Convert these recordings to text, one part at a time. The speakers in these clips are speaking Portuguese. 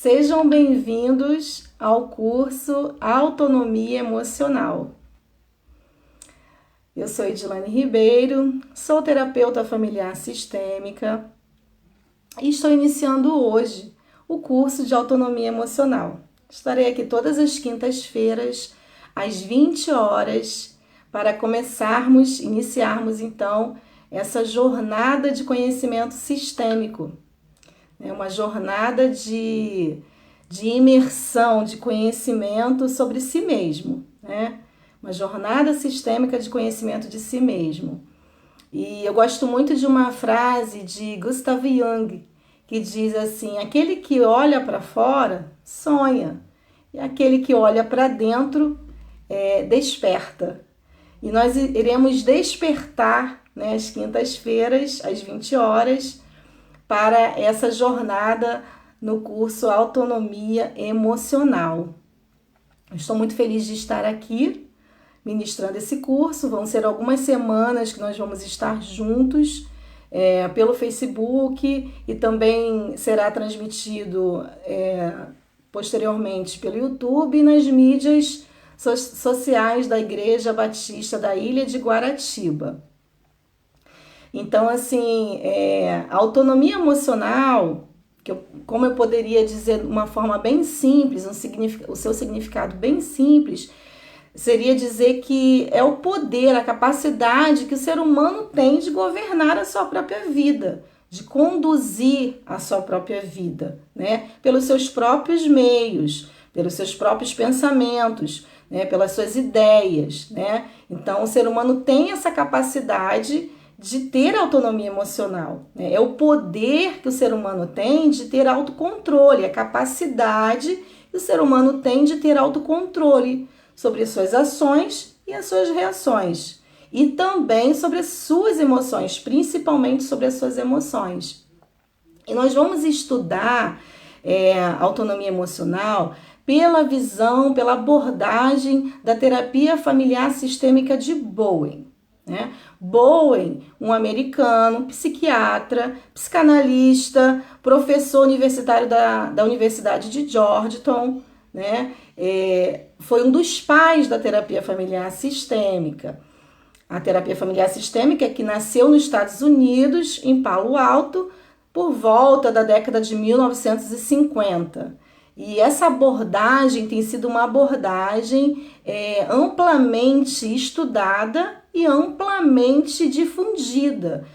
Sejam bem-vindos ao curso Autonomia Emocional. Eu sou Edilane Ribeiro, sou terapeuta familiar sistêmica e estou iniciando hoje o curso de Autonomia Emocional. Estarei aqui todas as quintas-feiras, às 20 horas, para iniciarmos então essa jornada de conhecimento sistêmico. É uma jornada de imersão, de conhecimento sobre si mesmo, né? Uma jornada sistêmica de conhecimento de si mesmo. E eu gosto muito de uma frase de Gustav Jung, que diz assim: aquele que olha para fora sonha, e aquele que olha para dentro desperta. E nós iremos despertar, né, às quintas-feiras, às 20 horas, para essa jornada no curso Autonomia Emocional. Estou muito feliz de estar aqui ministrando esse curso. Vão ser algumas semanas que nós vamos estar juntos pelo Facebook e também será transmitido posteriormente pelo YouTube e nas mídias sociais da Igreja Batista da Ilha de Guaratiba. Então, assim, a autonomia emocional, como eu poderia dizer de uma forma bem simples, o seu significado bem simples, seria dizer que é o poder, a capacidade que o ser humano tem de governar a sua própria vida, de conduzir a sua própria vida, né? Pelos seus próprios meios, pelos seus próprios pensamentos, né? Pelas suas ideias, né? Então, o ser humano tem essa capacidade de ter autonomia emocional, né? É o poder que o ser humano tem de ter autocontrole, a capacidade que o ser humano tem de ter autocontrole sobre as suas ações e as suas reações, e também sobre as suas emoções, principalmente sobre as suas emoções. E nós vamos estudar autonomia emocional pela visão, pela abordagem da terapia familiar sistêmica de Bowen, né? Bowen, um americano, psiquiatra, psicanalista, professor universitário da Universidade de Georgetown, né? Foi um dos pais da terapia familiar sistêmica. A terapia familiar sistêmica que nasceu nos Estados Unidos, em Palo Alto, por volta da década de 1950. E essa abordagem tem sido uma abordagem amplamente estudada e amplamente difundida,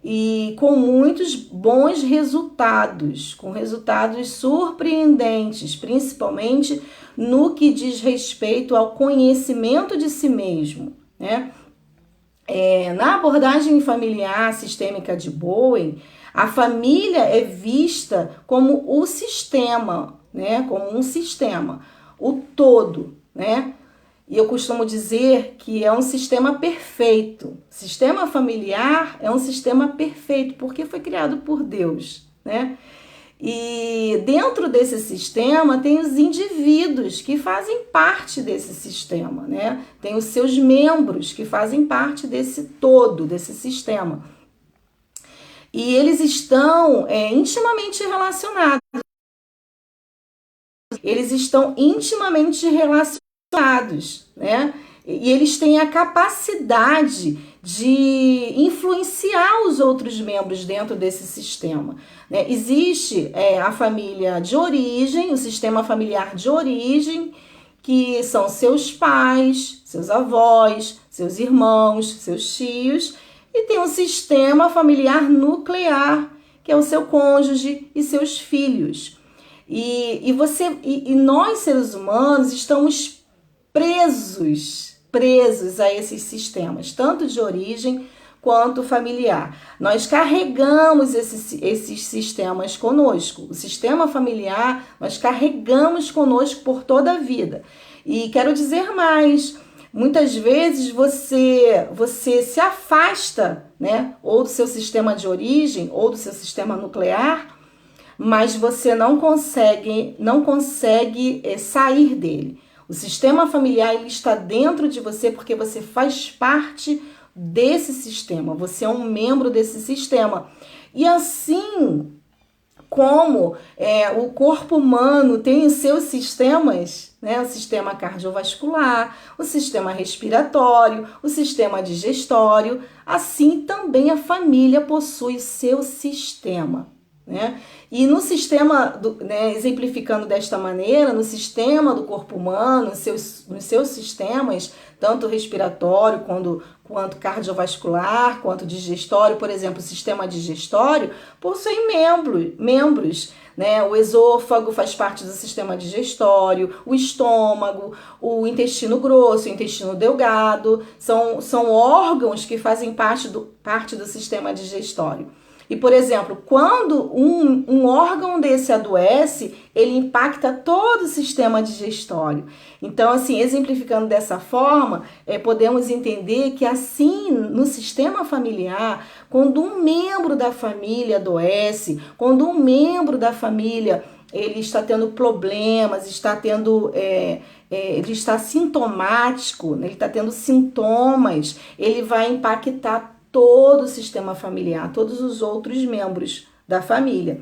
e com muitos bons resultados, com resultados surpreendentes, principalmente no que diz respeito ao conhecimento de si mesmo, né? Na abordagem familiar sistêmica de Bowen, a família é vista como o sistema, né? Como um sistema, o todo, né? E eu costumo dizer que é um sistema perfeito. Sistema familiar é um sistema perfeito, porque foi criado por Deus, né? E dentro desse sistema tem os indivíduos que fazem parte desse sistema, né? Tem os seus membros que fazem parte desse todo, desse sistema. E eles estão intimamente relacionados. Eles estão intimamente relacionados, né? E eles têm a capacidade de influenciar os outros membros dentro desse sistema, né? Existe a família de origem, o sistema familiar de origem, que são seus pais, seus avós, seus irmãos, seus tios, e tem um sistema familiar nuclear, que é o seu cônjuge e seus filhos. E nós, seres humanos, estamos presos a esses sistemas, tanto de origem quanto familiar. Nós carregamos esses sistemas conosco. O sistema familiar nós carregamos conosco por toda a vida. E quero dizer mais, muitas vezes você se afasta, né, ou do seu sistema de origem ou do seu sistema nuclear, mas você não consegue sair dele. O sistema familiar ele está dentro de você porque você faz parte desse sistema, você é um membro desse sistema. E assim, como o corpo humano tem os seus sistemas, né? O sistema cardiovascular, o sistema respiratório, o sistema digestório, assim também a família possui seu sistema, né? E no sistema, né, exemplificando desta maneira, no sistema do corpo humano, nos seus sistemas, tanto respiratório quanto cardiovascular, quanto digestório, por exemplo, o sistema digestório possui membros, né? O esôfago faz parte do sistema digestório, o estômago, o intestino grosso, o intestino delgado, são órgãos que fazem parte do sistema digestório. E, por exemplo, quando um órgão desse adoece, ele impacta todo o sistema digestório. Então, assim, exemplificando dessa forma, podemos entender que, assim, no sistema familiar, quando um membro da família adoece, quando um membro da família ele está tendo problemas, ele está sintomático, ele está tendo sintomas, ele vai impactar todo o sistema familiar, todos os outros membros da família.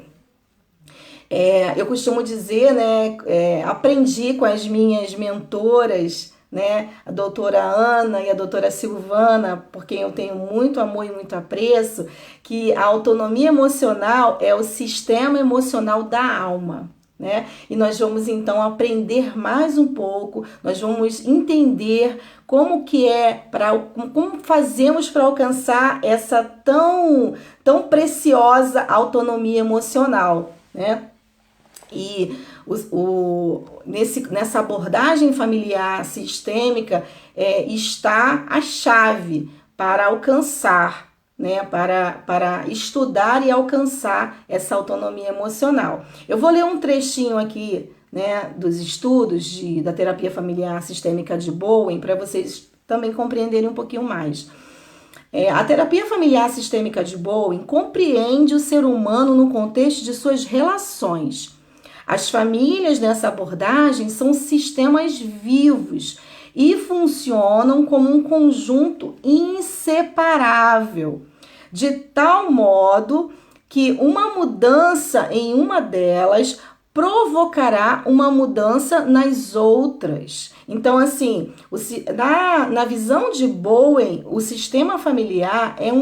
Eu costumo dizer, né, aprendi com as minhas mentoras, né, a doutora Ana e a doutora Silvana, por quem eu tenho muito amor e muito apreço, que a autonomia emocional é o sistema emocional da alma. Né? E nós vamos então aprender mais um pouco, nós vamos entender como fazemos para alcançar essa tão preciosa autonomia emocional, né? E nessa abordagem familiar sistêmica está a chave para alcançar, né, para estudar e alcançar essa autonomia emocional. Eu vou ler um trechinho aqui, né, dos estudos da terapia familiar sistêmica de Bowen para vocês também compreenderem um pouquinho mais. A terapia familiar sistêmica de Bowen compreende o ser humano no contexto de suas relações. As famílias nessa abordagem são sistemas vivos e funcionam como um conjunto inseparável, de tal modo que uma mudança em uma delas provocará uma mudança nas outras. Então, assim, na visão de Bowen, o sistema familiar é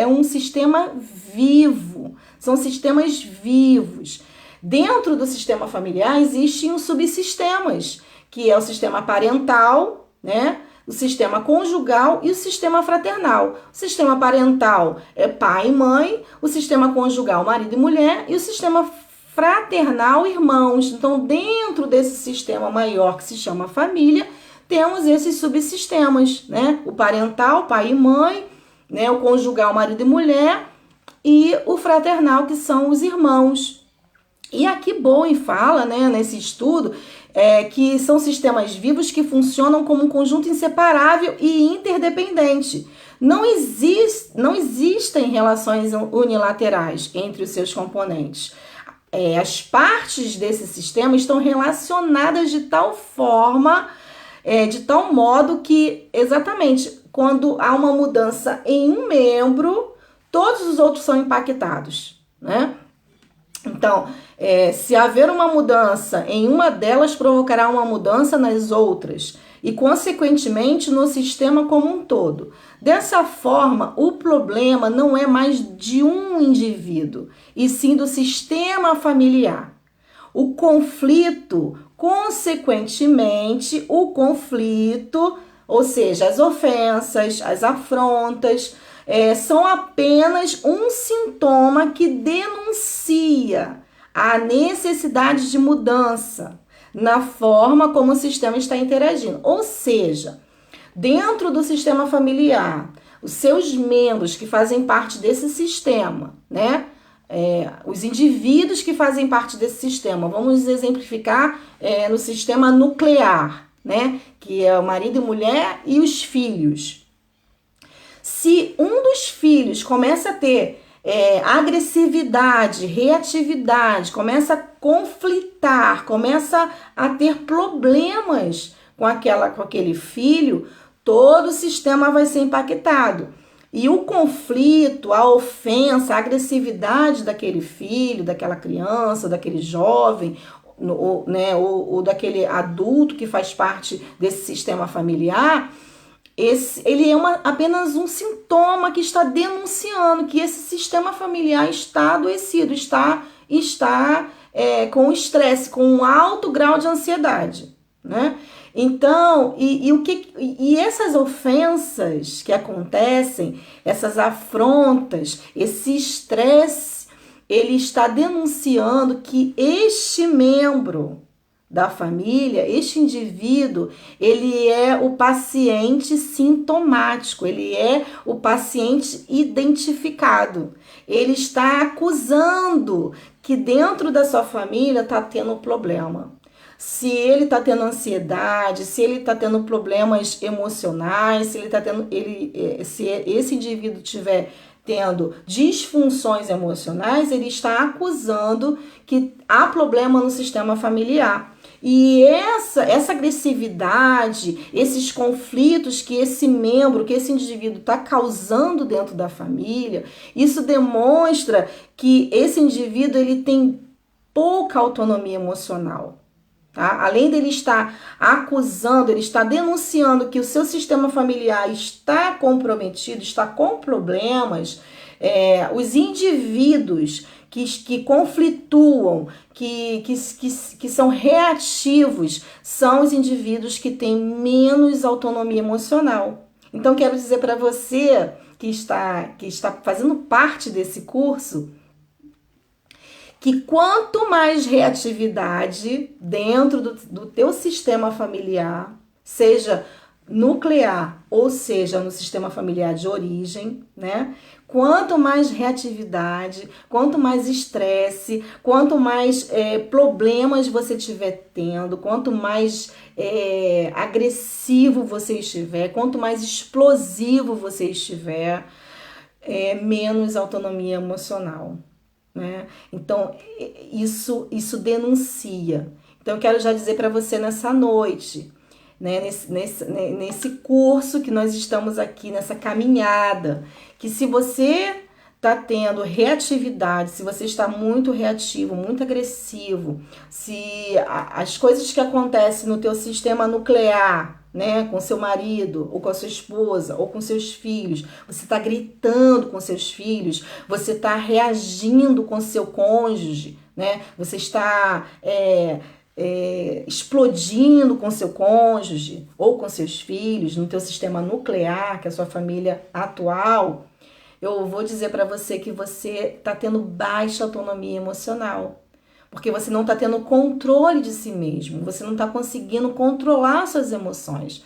um sistema vivo, são sistemas vivos. Dentro do sistema familiar existem os subsistemas, que é o sistema parental, né? O sistema conjugal e o sistema fraternal. O sistema parental é pai e mãe, o sistema conjugal, marido e mulher, e o sistema fraternal, irmãos. Então, dentro desse sistema maior que se chama família, temos esses subsistemas, né? O parental, pai e mãe, né? O conjugal, marido e mulher, e o fraternal, que são os irmãos. E aqui Bowen fala, né, nesse estudo, que são sistemas vivos que funcionam como um conjunto inseparável e interdependente. Não existem relações unilaterais entre os seus componentes. As partes desse sistema estão relacionadas de tal forma, de tal modo que, exatamente, quando há uma mudança em um membro, todos os outros são impactados, né? Então, se haver uma mudança em uma delas, provocará uma mudança nas outras e, consequentemente, no sistema como um todo. Dessa forma, o problema não é mais de um indivíduo, e sim do sistema familiar. O conflito, consequentemente, ou seja, as ofensas, as afrontas, são apenas um sintoma que denuncia a necessidade de mudança na forma como o sistema está interagindo. Ou seja, dentro do sistema familiar, os seus membros que fazem parte desse sistema, né? Os indivíduos que fazem parte desse sistema, vamos exemplificar no sistema nuclear, né? Que é o marido e mulher e os filhos. Se um dos filhos começa a ter agressividade, reatividade, começa a conflitar, começa a ter problemas com aquele filho, todo o sistema vai ser impactado. E o conflito, a ofensa, a agressividade daquele filho, daquela criança, daquele jovem, ou daquele adulto que faz parte desse sistema familiar, ele é apenas um sintoma que está denunciando que esse sistema familiar está adoecido, está com estresse, com um alto grau de ansiedade, né? Então, e essas ofensas que acontecem, essas afrontas, esse estresse, ele está denunciando que este membro da família, este indivíduo, ele é o paciente sintomático, ele é o paciente identificado. Ele está acusando que dentro da sua família está tendo um problema. Se ele está tendo ansiedade, se ele está tendo problemas emocionais, se ele está tendo, se esse indivíduo tiver tendo disfunções emocionais, ele está acusando que há problema no sistema familiar. E essa agressividade, esses conflitos que esse membro, que esse indivíduo está causando dentro da família, isso demonstra que esse indivíduo ele tem pouca autonomia emocional. Tá? Além dele estar acusando, ele está denunciando que o seu sistema familiar está comprometido, está com problemas, os indivíduos que conflituam, que são reativos, são os indivíduos que têm menos autonomia emocional. Então, quero dizer para você que está fazendo parte desse curso, que quanto mais reatividade dentro do teu sistema familiar, seja nuclear ou seja no sistema familiar de origem, né? Quanto mais reatividade, quanto mais estresse, quanto mais problemas você estiver tendo, quanto mais agressivo você estiver, quanto mais explosivo você estiver, menos autonomia emocional. Né? Então, isso denuncia. Então, eu quero já dizer para você nessa noite, né? Nesse curso que nós estamos aqui, nessa caminhada, que se você está tendo reatividade, se você está muito reativo, muito agressivo, se as coisas que acontecem no teu sistema nuclear, né, com seu marido, ou com a sua esposa, ou com seus filhos, você está gritando com seus filhos, você está reagindo com seu cônjuge, né, você está explodindo com seu cônjuge, ou com seus filhos, no teu sistema nuclear, que é a sua família atual, eu vou dizer para você que você está tendo baixa autonomia emocional. Porque você não está tendo controle de si mesmo, você não está conseguindo controlar suas emoções.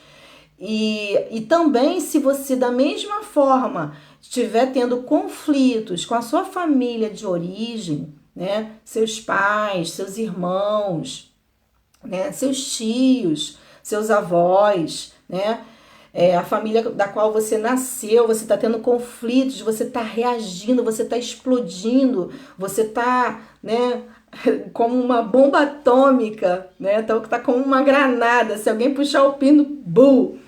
E também, se você, da mesma forma, estiver tendo conflitos com a sua família de origem, né, seus pais, seus irmãos, né, seus tios, seus avós, né, a família da qual você nasceu, você está tendo conflitos, você está reagindo, você está explodindo, você está, né, como uma bomba atômica, né? Tá como uma granada. Se alguém puxar o pino, bum!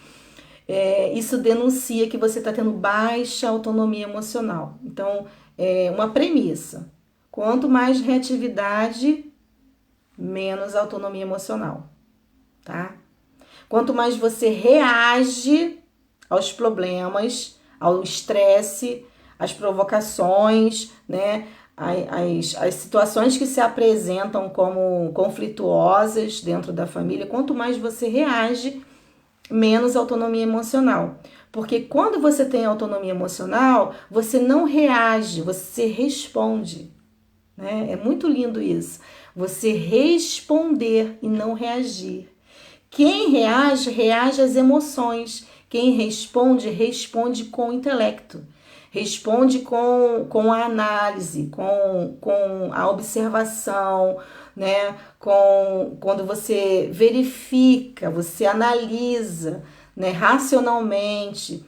Isso denuncia que você está tendo baixa autonomia emocional. Então, uma premissa. Quanto mais reatividade, menos autonomia emocional, tá? Quanto mais você reage aos problemas, ao estresse, às provocações, né? As situações que se apresentam como conflituosas dentro da família, quanto mais você reage, menos autonomia emocional. Porque quando você tem autonomia emocional, você não reage, você responde. Né? É muito lindo isso. Você responder e não reagir. Quem reage, reage às emoções. Quem responde, responde com o intelecto. Responde com a análise, com a observação, né? Quando você verifica, você analisa, né? Racionalmente.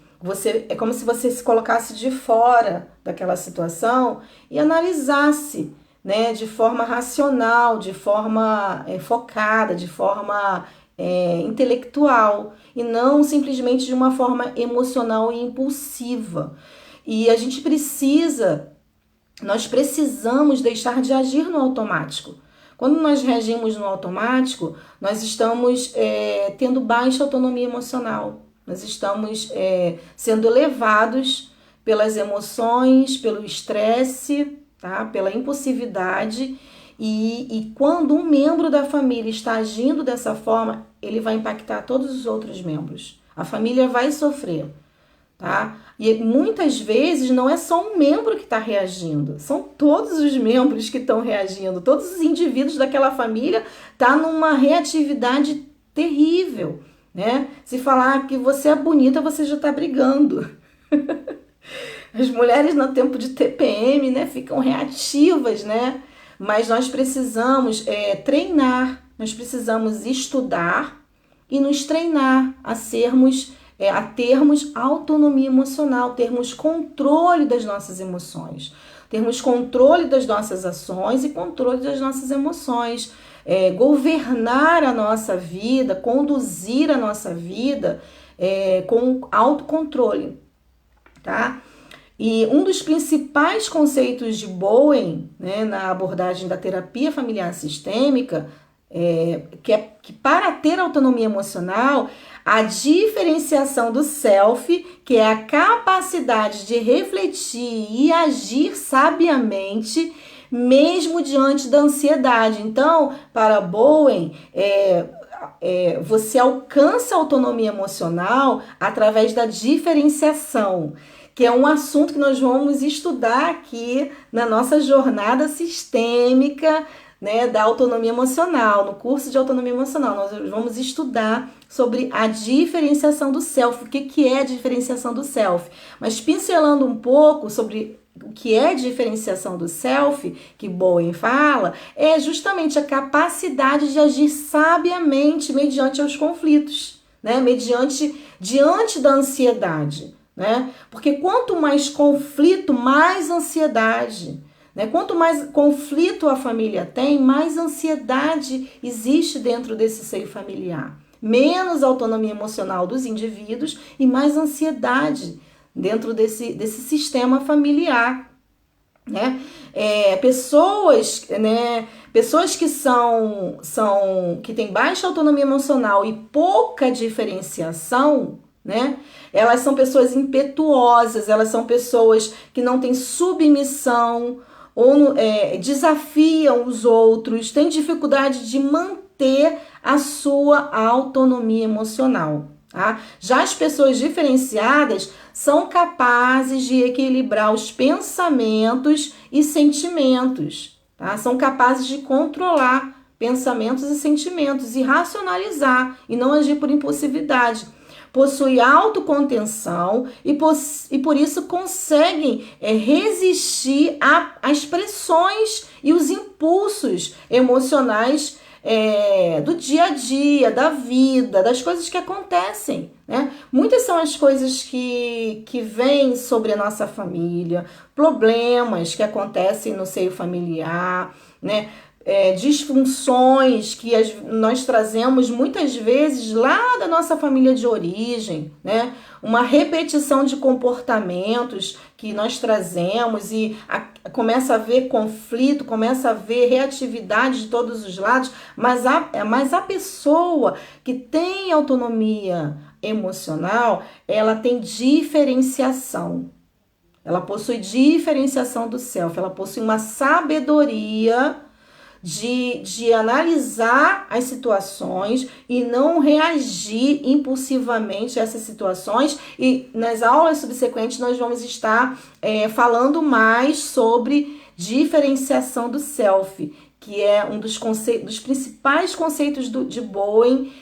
É como se você se colocasse de fora daquela situação e analisasse, né? De forma racional, de forma focada, de forma intelectual e não simplesmente de uma forma emocional e impulsiva. E a gente nós precisamos deixar de agir no automático. Quando nós reagimos no automático, nós estamos tendo baixa autonomia emocional. Nós estamos sendo levados pelas emoções, pelo estresse, tá? Pela impulsividade. E quando um membro da família está agindo dessa forma, ele vai impactar todos os outros membros. A família vai sofrer, tá? E muitas vezes não é só um membro que está reagindo, são todos os membros que estão reagindo, todos os indivíduos daquela família estão numa reatividade terrível, né? Se falar que você é bonita, você já está brigando. As mulheres no tempo de TPM, né, ficam reativas, né? Mas nós precisamos treinar, nós precisamos estudar e nos treinar a termos autonomia emocional, termos controle das nossas emoções, termos controle das nossas ações e controle das nossas emoções, governar a nossa vida, conduzir a nossa vida com autocontrole, tá? E um dos principais conceitos de Bowen, né, na abordagem da terapia familiar sistêmica, que para ter autonomia emocional, a diferenciação do self, que é a capacidade de refletir e agir sabiamente, mesmo diante da ansiedade. Então, para Bowen, você alcança a autonomia emocional através da diferenciação, que é um assunto que nós vamos estudar aqui na nossa jornada sistêmica, né, da autonomia emocional, no curso de autonomia emocional. Nós vamos estudar sobre a diferenciação do self, o que é a diferenciação do self. Mas pincelando um pouco sobre o que é diferenciação do self, que Bowen fala, é justamente a capacidade de agir sabiamente mediante os conflitos, né, diante da ansiedade. Né? Porque quanto mais conflito, mais ansiedade. Né? Quanto mais conflito a família tem, mais ansiedade existe dentro desse seio familiar. Menos autonomia emocional dos indivíduos e mais ansiedade dentro desse sistema familiar. Né? Pessoas que têm baixa autonomia emocional e pouca diferenciação, né? Elas são pessoas impetuosas, elas são pessoas que não têm submissão ou desafiam os outros, têm dificuldade de manter a sua autonomia emocional. Tá? Já as pessoas diferenciadas são capazes de equilibrar os pensamentos e sentimentos, tá? São capazes de controlar pensamentos e sentimentos e racionalizar e não agir por impulsividade. Possui autocontenção e por isso conseguem resistir às pressões e os impulsos emocionais do dia a dia, da vida, das coisas que acontecem. Né? Muitas são as coisas que vêm sobre a nossa família, problemas que acontecem no seio familiar, né? Disfunções que nós trazemos muitas vezes lá da nossa família de origem, né? Uma repetição de comportamentos que nós trazemos e começa a haver conflito, começa a haver reatividade de todos os lados, mas a pessoa que tem autonomia emocional, ela tem diferenciação. Ela possui diferenciação do self, ela possui uma sabedoria de analisar as situações e não reagir impulsivamente a essas situações. E nas aulas subsequentes nós vamos estar falando mais sobre diferenciação do self, que é um dos principais conceitos de Bowen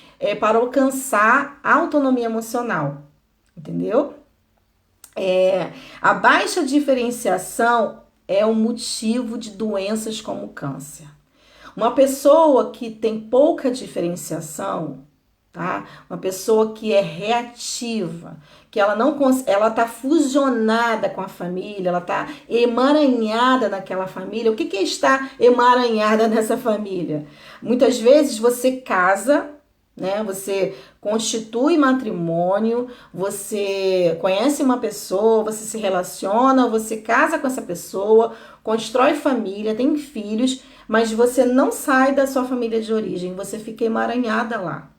para alcançar a autonomia emocional. Entendeu? A baixa diferenciação é um motivo de doenças como câncer. Uma pessoa que tem pouca diferenciação, tá? Uma pessoa que é reativa, que ela tá fusionada com a família, ela tá emaranhada naquela família. O que é estar emaranhada nessa família? Muitas vezes você casa, né? Você constitui matrimônio, você conhece uma pessoa, você se relaciona, você casa com essa pessoa, constrói família, tem filhos, mas você não sai da sua família de origem, você fica emaranhada lá.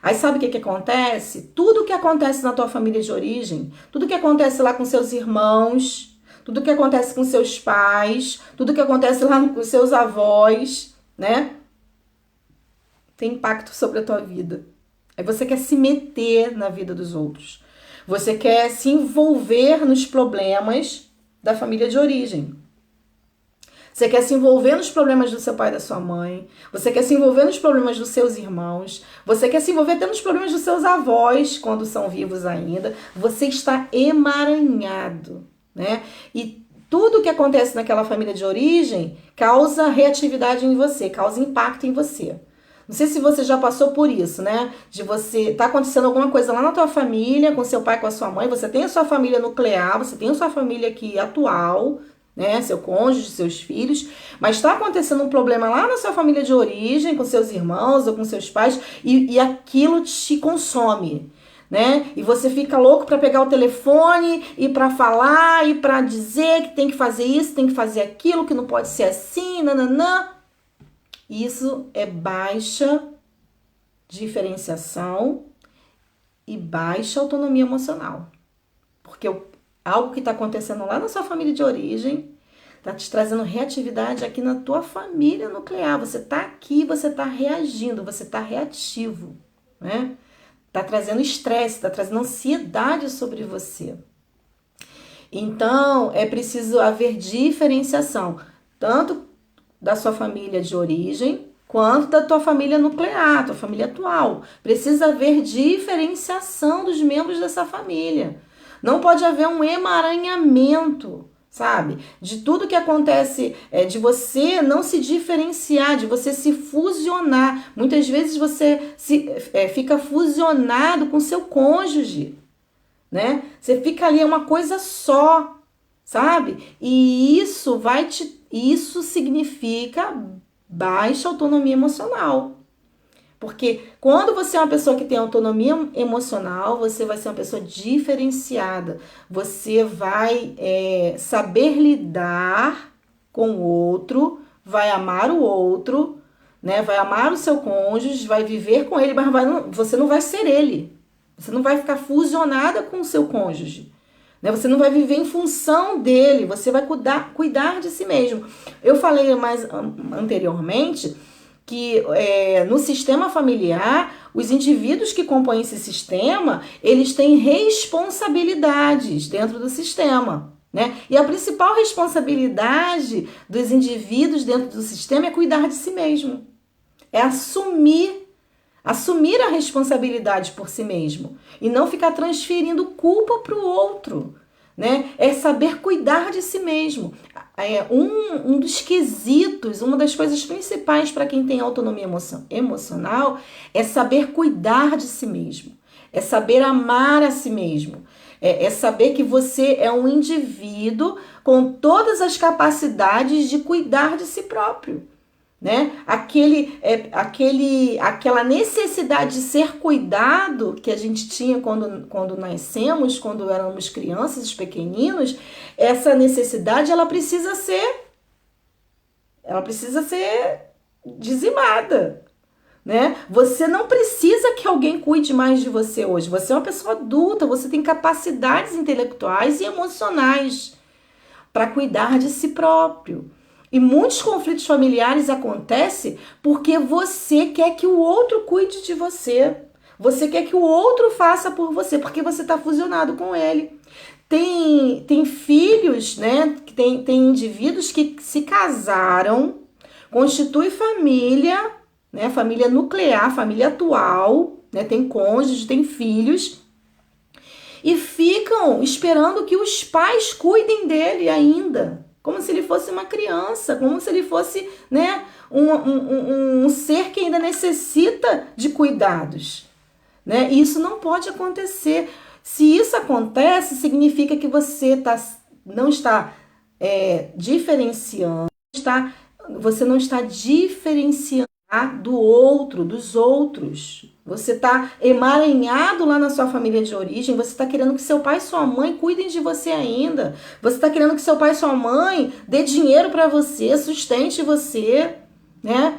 Aí sabe o que que acontece? Tudo que acontece na tua família de origem, tudo que acontece lá com seus irmãos, tudo que acontece com seus pais, tudo que acontece lá com seus avós, né? Tem impacto sobre a tua vida. Aí você quer se meter na vida dos outros. Você quer se envolver nos problemas da família de origem. Você quer se envolver nos problemas do seu pai e da sua mãe. Você quer se envolver nos problemas dos seus irmãos. Você quer se envolver até nos problemas dos seus avós, quando são vivos ainda. Você está emaranhado, né? E tudo que acontece naquela família de origem causa reatividade em você, causa impacto em você. Não sei se você já passou por isso, né? De você tá acontecendo alguma coisa lá na tua família, com seu pai, com a sua mãe, você tem a sua família nuclear, você tem a sua família aqui atual, né? Seu cônjuge, seus filhos, mas está acontecendo um problema lá na sua família de origem, com seus irmãos ou com seus pais, e aquilo te consome. Né? E você fica louco para pegar o telefone e para falar e para dizer que tem que fazer isso, tem que fazer aquilo, que não pode ser assim, nananã. Isso é baixa diferenciação e baixa autonomia emocional. Porque algo que está acontecendo lá na sua família de origem está te trazendo reatividade aqui na tua família nuclear. Você está aqui, você está reagindo, você está reativo, né? Está trazendo estresse, está trazendo ansiedade sobre você. Então, é preciso haver diferenciação, tanto da sua família de origem, quanto da tua família nuclear, tua família atual. Precisa haver diferenciação dos membros dessa família. Não pode haver um emaranhamento, sabe? De tudo que acontece, de você não se diferenciar, de você se fusionar. Muitas vezes você fica fusionado com seu cônjuge, né? Você fica ali, é uma coisa só, sabe? E isso significa baixa autonomia emocional. Porque quando você é uma pessoa que tem autonomia emocional, você vai ser uma pessoa diferenciada. Você vai saber lidar com o outro, vai amar o outro, né? Vai amar o seu cônjuge, vai viver com ele, mas você não vai ser ele. Você não vai ficar fusionada com o seu cônjuge. Né? Você não vai viver em função dele, você vai cuidar de si mesmo. Eu falei mais anteriormente que no sistema familiar, os indivíduos que compõem esse sistema, eles têm responsabilidades dentro do sistema, né? E a principal responsabilidade dos indivíduos dentro do sistema é cuidar de si mesmo, é assumir a responsabilidade por si mesmo e não ficar transferindo culpa para o outro, né? É saber cuidar de si mesmo. Um dos quesitos, uma das coisas principais para quem tem autonomia emocional é saber cuidar de si mesmo, é saber amar a si mesmo, é saber que você é um indivíduo com todas as capacidades de cuidar de si próprio. Né? Aquela necessidade de ser cuidado que a gente tinha quando nascemos, quando éramos crianças, pequeninos, essa necessidade ela precisa ser dizimada, né? Você não precisa que alguém cuide mais de você hoje. Você é uma pessoa adulta, você tem capacidades intelectuais e emocionais para cuidar de si próprio. E muitos conflitos familiares acontecem porque você quer que o outro cuide de você. Você quer que o outro faça por você, porque você está fusionado com ele. Tem filhos, né? Tem indivíduos que se casaram, constituem família, né? Família nuclear, família atual, né? Tem cônjuge, tem filhos, e ficam esperando que os pais cuidem dele ainda. Como se ele fosse uma criança, como se ele fosse, né, um ser que ainda necessita de cuidados. Né? E isso não pode acontecer. Se isso acontece, significa que você não está diferenciando, você não está diferenciando do outro, dos outros. Você está emaranhado lá na sua família de origem, você está querendo que seu pai e sua mãe cuidem de você ainda. Você está querendo que seu pai e sua mãe dê dinheiro para você, sustente você, né?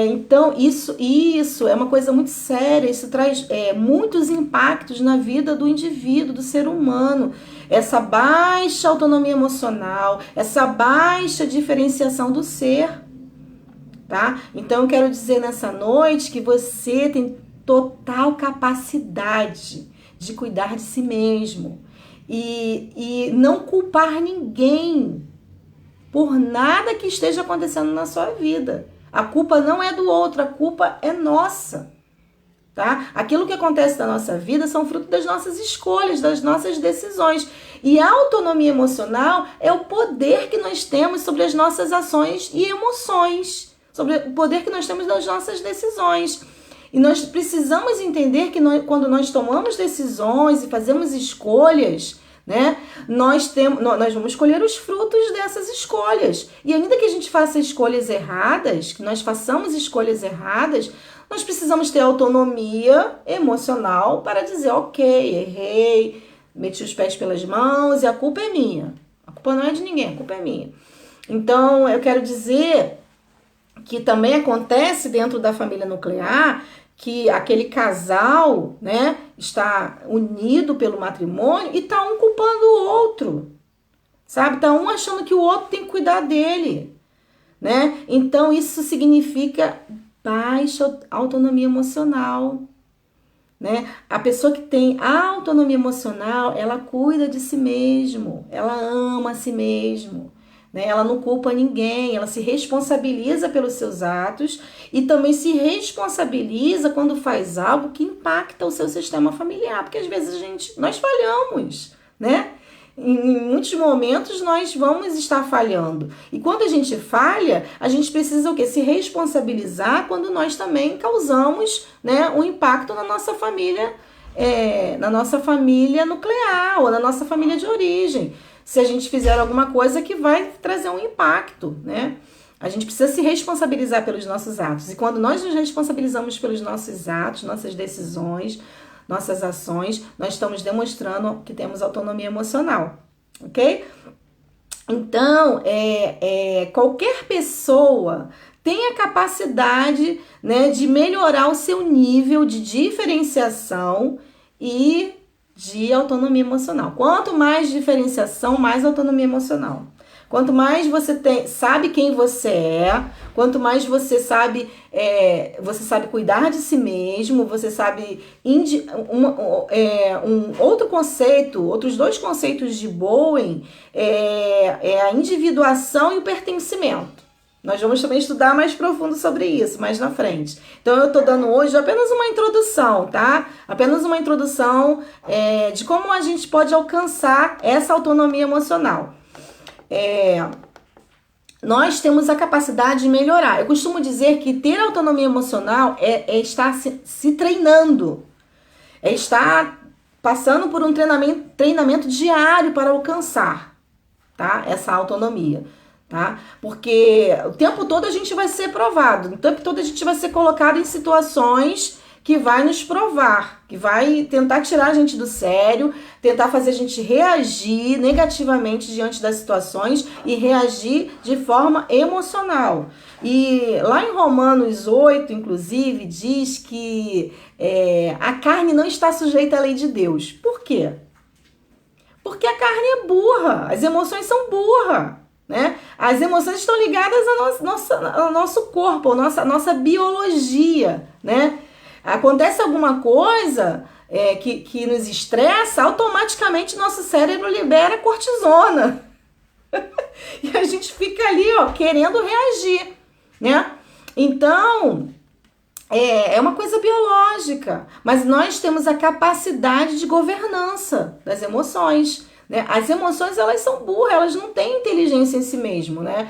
Então, isso é uma coisa muito séria, isso traz muitos impactos na vida do indivíduo, do ser humano. Essa baixa autonomia emocional, essa baixa diferenciação do ser, tá? Então, eu quero dizer nessa noite que você tem total capacidade de cuidar de si mesmo e não culpar ninguém por nada que esteja acontecendo na sua vida. A culpa não é do outro, a culpa é nossa, tá? Aquilo que acontece na nossa vida são fruto das nossas escolhas, das nossas decisões. E a autonomia emocional é o poder que nós temos sobre as nossas ações e emoções, sobre o poder que nós temos nas nossas decisões. E nós precisamos entender que quando nós tomamos decisões e fazemos escolhas, né, nós vamos colher os frutos dessas escolhas. E ainda que a gente faça escolhas erradas, que nós façamos escolhas erradas, nós precisamos ter autonomia emocional para dizer, ok, errei, meti os pés pelas mãos e a culpa é minha. A culpa não é de ninguém, a culpa é minha. Então, eu quero dizer que também acontece dentro da família nuclear que aquele casal, né, está unido pelo matrimônio e tá um culpando o outro, sabe? Tá um achando que o outro tem que cuidar dele, né? Então isso significa baixa autonomia emocional, né? A pessoa que tem autonomia emocional, ela cuida de si mesmo, ela ama a si mesmo, né? Ela não culpa ninguém, ela se responsabiliza pelos seus atos e também se responsabiliza quando faz algo que impacta o seu sistema familiar, porque às vezes nós falhamos, né? Em muitos momentos nós vamos estar falhando. E quando a gente falha, a gente precisa o quê? Se responsabilizar quando nós também causamos, né, um impacto na nossa família, nuclear ou na nossa família de origem. Se a gente fizer alguma coisa que vai trazer um impacto, né? A gente precisa se responsabilizar pelos nossos atos. E quando nós nos responsabilizamos pelos nossos atos, nossas decisões, nossas ações, nós estamos demonstrando que temos autonomia emocional, ok? Então, qualquer pessoa tem a capacidade, né, de melhorar o seu nível de diferenciação e de autonomia emocional. Quanto mais diferenciação, mais autonomia emocional. Quanto mais você sabe quem você é, quanto mais você sabe cuidar de si mesmo, você sabe outros dois conceitos de Bowen é a individuação e o pertencimento. Nós vamos também estudar mais profundo sobre isso, mais na frente. Então, eu estou dando hoje apenas uma introdução, tá? Apenas uma introdução de como a gente pode alcançar essa autonomia emocional. Nós temos a capacidade de melhorar. Eu costumo dizer que ter autonomia emocional é estar se treinando, é estar passando por um treinamento diário para alcançar, tá? Essa autonomia. Tá? Porque o tempo todo a gente vai ser provado, o tempo todo a gente vai ser colocado em situações que vai nos provar, que vai tentar tirar a gente do sério, tentar fazer a gente reagir negativamente diante das situações e reagir de forma emocional. E lá em Romanos 8, inclusive, diz que a carne não está sujeita à lei de Deus. Por quê? Porque a carne é burra, as emoções são burras. Né? As emoções estão ligadas ao nosso corpo, à nossa biologia, né? Acontece alguma coisa que nos estressa, automaticamente nosso cérebro libera cortisona. E a gente fica ali, querendo reagir, né? Então, é uma coisa biológica, mas nós temos a capacidade de governança das emoções. Né? As emoções, elas são burras, elas não têm inteligência em si mesmo, né?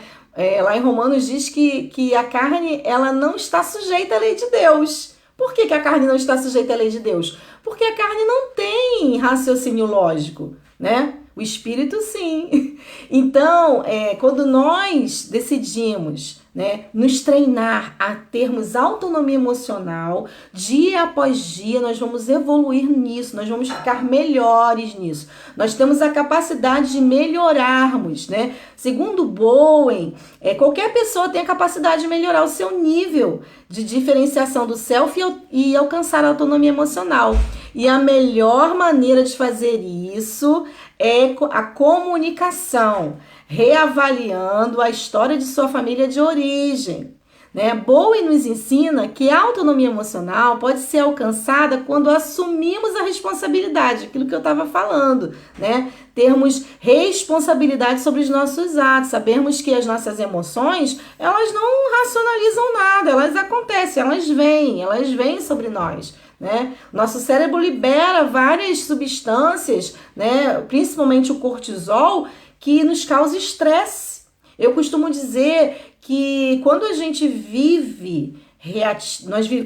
Lá em Romanos diz que a carne, ela não está sujeita à lei de Deus. Por que a carne não está sujeita à lei de Deus? Porque a carne não tem raciocínio lógico, né? O espírito, sim. Então, quando nós decidimos, né, nos treinar a termos autonomia emocional, dia após dia nós vamos evoluir nisso, nós vamos ficar melhores nisso. Nós temos a capacidade de melhorarmos, né? Segundo Bowen, qualquer pessoa tem a capacidade de melhorar o seu nível de diferenciação do self e alcançar a autonomia emocional. E a melhor maneira de fazer isso é a comunicação, reavaliando a história de sua família de origem. Né? Bowen nos ensina que a autonomia emocional pode ser alcançada quando assumimos a responsabilidade, aquilo que eu estava falando, né? Termos responsabilidade sobre os nossos atos, sabermos que as nossas emoções, elas não racionalizam nada, elas acontecem, elas vêm sobre nós. Né? Nosso cérebro libera várias substâncias, né? Principalmente o cortisol, que nos causa estresse. Eu costumo dizer que quando a gente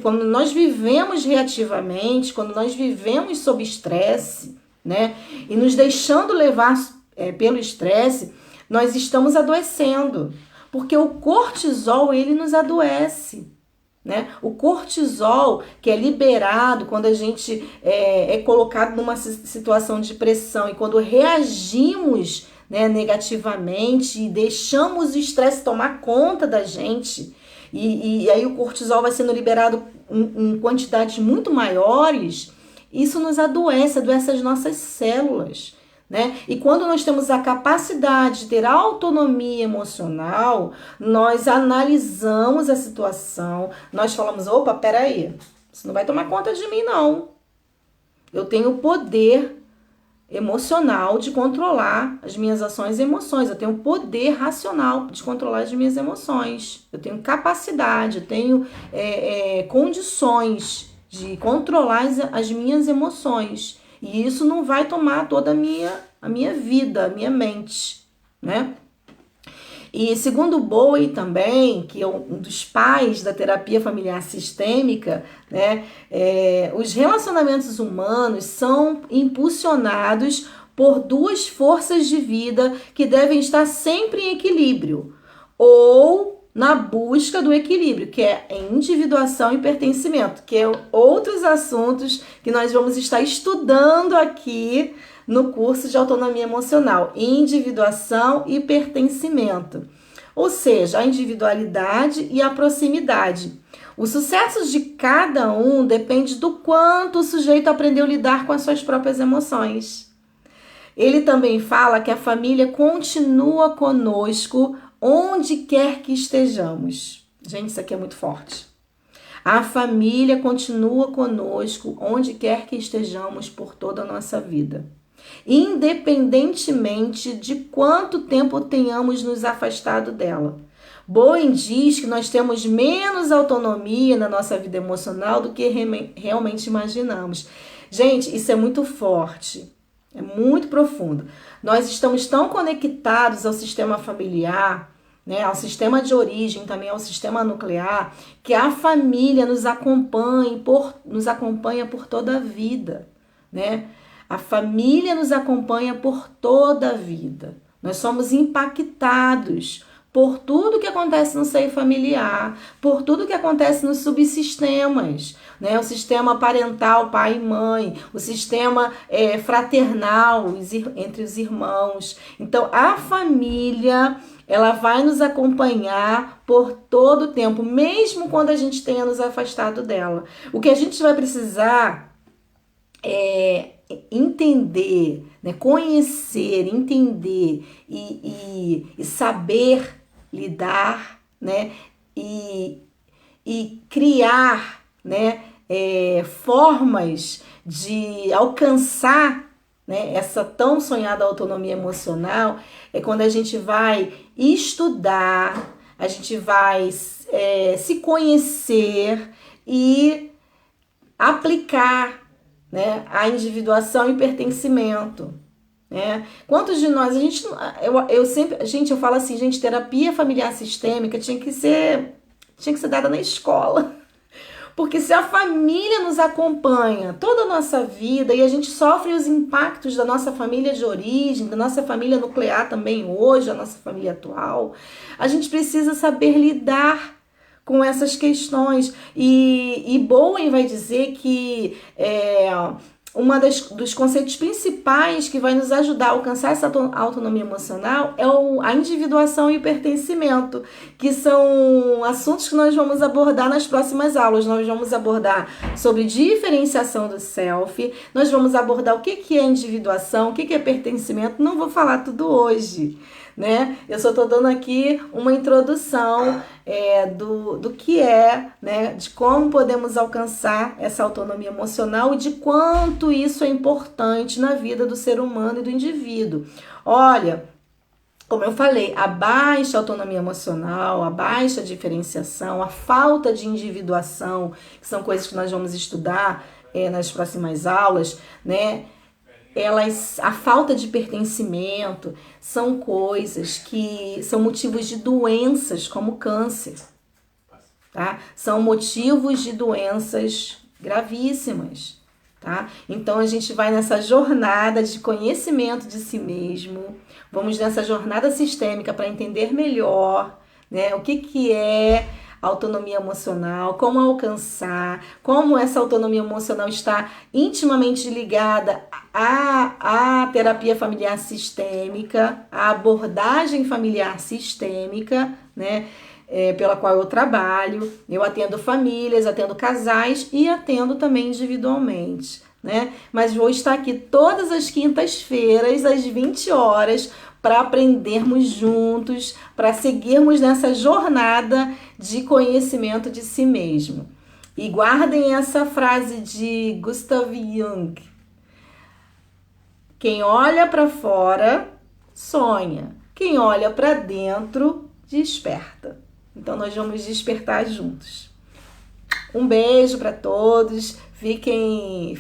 quando nós vivemos reativamente, quando nós vivemos sob estresse, né? E nos deixando levar pelo estresse, nós estamos adoecendo, porque o cortisol, ele nos adoece. Né? O cortisol, que é liberado quando a gente é colocado numa situação de pressão e quando reagimos, né, negativamente e deixamos o estresse tomar conta da gente, e aí o cortisol vai sendo liberado em quantidades muito maiores, isso nos adoece as nossas células. Né? E quando nós temos a capacidade de ter autonomia emocional, nós analisamos a situação, nós falamos, opa, peraí, isso não vai tomar conta de mim, não. Eu tenho o poder emocional de controlar as minhas ações e emoções, eu tenho o poder racional de controlar as minhas emoções, eu tenho capacidade, eu tenho condições de controlar as minhas emoções. E isso não vai tomar toda a minha vida, a minha mente, né? E segundo Bowen também, que é um dos pais da terapia familiar sistêmica, né? Os relacionamentos humanos são impulsionados por duas forças de vida que devem estar sempre em equilíbrio, ou na busca do equilíbrio, que é individuação e pertencimento, que é outros assuntos que nós vamos estar estudando aqui no curso de autonomia emocional, individuação e pertencimento. Ou seja, a individualidade e a proximidade. O sucesso de cada um depende do quanto o sujeito aprendeu a lidar com as suas próprias emoções. Ele também fala que a família continua conosco onde quer que estejamos. Gente, isso aqui é muito forte. A família continua conosco onde quer que estejamos por toda a nossa vida, independentemente de quanto tempo tenhamos nos afastado dela. Bowen diz que nós temos menos autonomia na nossa vida emocional do que realmente imaginamos. Gente, isso é muito forte, é muito profundo. Nós estamos tão conectados ao sistema familiar, né, ao sistema de origem, também ao sistema nuclear, que a família nos acompanha por toda a vida, né? A família nos acompanha por toda a vida. Nós somos impactados por tudo que acontece no seio familiar, por tudo que acontece nos subsistemas, né? O sistema parental, pai e mãe, o sistema fraternal entre os irmãos. Então, a família, ela vai nos acompanhar por todo o tempo, mesmo quando a gente tenha nos afastado dela. O que a gente vai precisar é entender, né? Conhecer, entender e saber lidar, né? E criar, né? Formas de alcançar, né, essa tão sonhada autonomia emocional, é quando a gente vai estudar, a gente vai se conhecer e aplicar, né, a individuação e pertencimento. Né? Quantos de nós, eu falo assim, gente, terapia familiar sistêmica tinha que ser dada na escola. Porque se a família nos acompanha toda a nossa vida e a gente sofre os impactos da nossa família de origem, da nossa família nuclear também hoje, a nossa família atual, a gente precisa saber lidar com essas questões. E Bowen vai dizer que dos conceitos principais que vai nos ajudar a alcançar essa autonomia emocional é a individuação e o pertencimento, que são assuntos que nós vamos abordar nas próximas aulas. Nós vamos abordar sobre diferenciação do self, nós vamos abordar o que é individuação, o que é pertencimento. Não vou falar tudo hoje, né? Eu só estou dando aqui uma introdução do que né? De como podemos alcançar essa autonomia emocional e de quanto isso é importante na vida do ser humano e do indivíduo. Olha, como eu falei, a baixa autonomia emocional, a baixa diferenciação, a falta de individuação, que são coisas que nós vamos estudar nas próximas aulas, né? A falta de pertencimento são coisas que são motivos de doenças como câncer, tá? São motivos de doenças gravíssimas, tá? Então a gente vai nessa jornada de conhecimento de si mesmo, vamos nessa jornada sistêmica para entender melhor, né, o que é autonomia emocional, como alcançar, como essa autonomia emocional está intimamente ligada à terapia familiar sistêmica, à abordagem familiar sistêmica, né, pela qual eu trabalho. Eu atendo famílias, atendo casais e atendo também individualmente, né? Mas vou estar aqui todas as quintas-feiras, às 20 horas, para aprendermos juntos, para seguirmos nessa jornada de conhecimento de si mesmo. E guardem essa frase de Gustav Jung: quem olha para fora sonha, quem olha para dentro desperta. Então nós vamos despertar juntos. Um beijo para todos, fiquem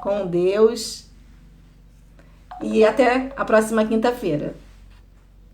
com Deus e até a próxima quinta-feira.